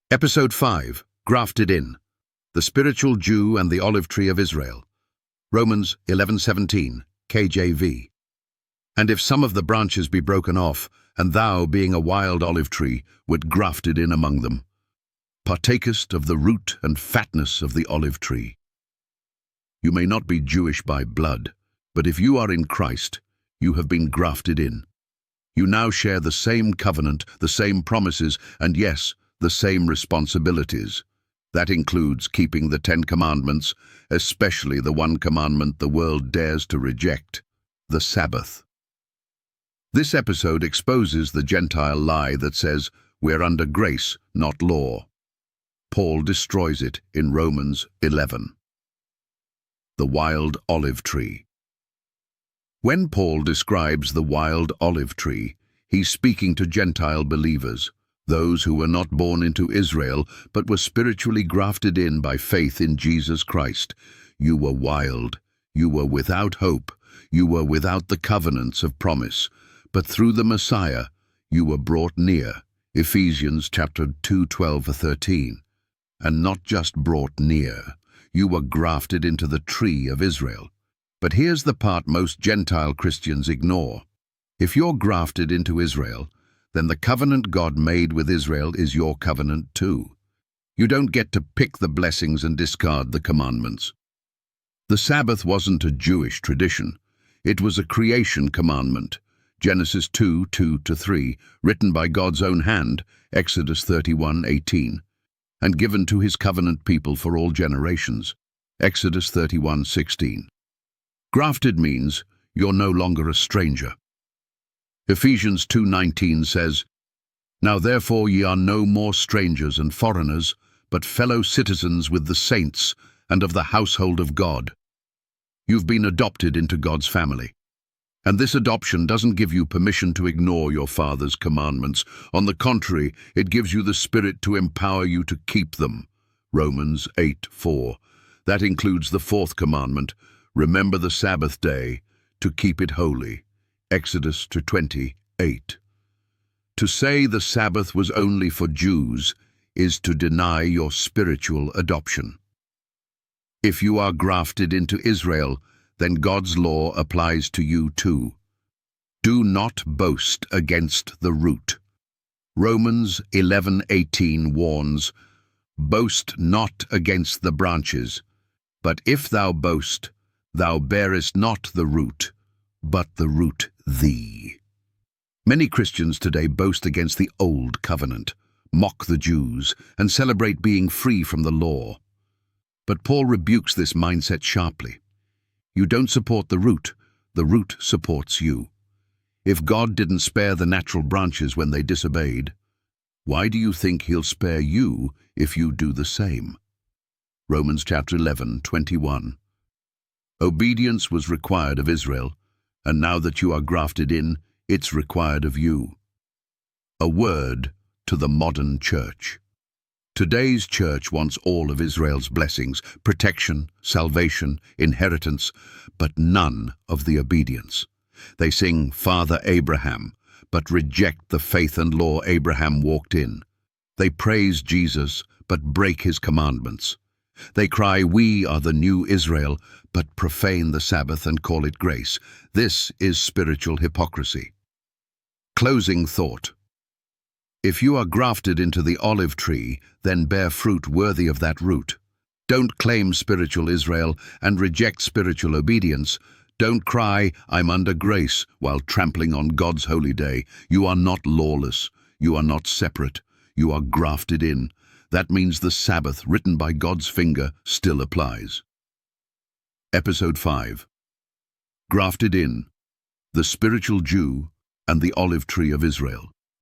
Episode 5, Grafted In, the Spiritual Jew and the Olive Tree of Israel. Romans 11:17, KJV. And if some of the branches be broken off, and thou, being a wild olive tree, wert grafted in among them, partakest of the root and fatness of the olive tree. You may not be Jewish by blood, but if you are in Christ, you have been grafted in. You now share the same covenant, the same promises, and yes, the same responsibilities. That includes keeping the 10 Commandments, especially the one commandment the world dares to reject, the Sabbath. This episode exposes the Gentile lie that says we're under grace, not law. Paul destroys it in Romans 11. The wild olive tree. When Paul describes the wild olive tree, he's speaking to Gentile believers, those who were not born into Israel but were spiritually grafted in by faith in Jesus Christ. You were wild, you were without hope, you were without the covenants of promise, but through the Messiah you were brought near. Ephesians chapter 2:12-13. And not just brought near, you were grafted into the tree of Israel. But here's the part most Gentile Christians ignore. If you're grafted into Israel, then the covenant God made with Israel is your covenant too. You don't get to pick the blessings and discard the commandments. The Sabbath wasn't a Jewish tradition. It was a creation commandment. Genesis 2:2-3, written by God's own hand, Exodus 31:18, and given to his covenant people for all generations, Exodus 31:16. Grafted means you're no longer a stranger. Ephesians 2:19 says, Now therefore ye are no more strangers and foreigners, but fellow citizens with the saints and of the household of God. You've been adopted into God's family. And this adoption doesn't give you permission to ignore your Father's commandments. On the contrary, it gives you the Spirit to empower you to keep them. Romans 8:4. That includes the 4th commandment, remember the Sabbath day, to keep it holy. Exodus 20:8. To say the Sabbath was only for Jews is to deny your spiritual adoption. If you are grafted into Israel, then God's law applies to you too. Do not boast against the root. Romans 11:18 warns, Boast not against the branches, but if thou boast, thou bearest not the root, but the root thee. Many Christians today boast against the old covenant, mock the Jews, and celebrate being free from the law. But Paul rebukes this mindset sharply. You don't support the root supports you. If God didn't spare the natural branches when they disobeyed, why do you think he'll spare you if you do the same? Romans chapter 11:21. Obedience was required of Israel, and now that you are grafted in, it's required of you. A word to the modern church. Today's church wants all of Israel's blessings, protection, salvation, inheritance, but none of the obedience. They sing Father Abraham, but reject the faith and law Abraham walked in. They praise Jesus, but break his commandments. They cry, we are the new Israel, but profane the Sabbath and call it grace. This is spiritual hypocrisy. Closing thought. If you are grafted into the olive tree, then bear fruit worthy of that root. Don't claim spiritual Israel and reject spiritual obedience. Don't cry, I'm under grace, while trampling on God's holy day. You are not lawless. You are not separate. You are grafted in. That means the Sabbath, written by God's finger, still applies. Episode 5. Grafted In, the Spiritual Jew and the Olive Tree of Israel.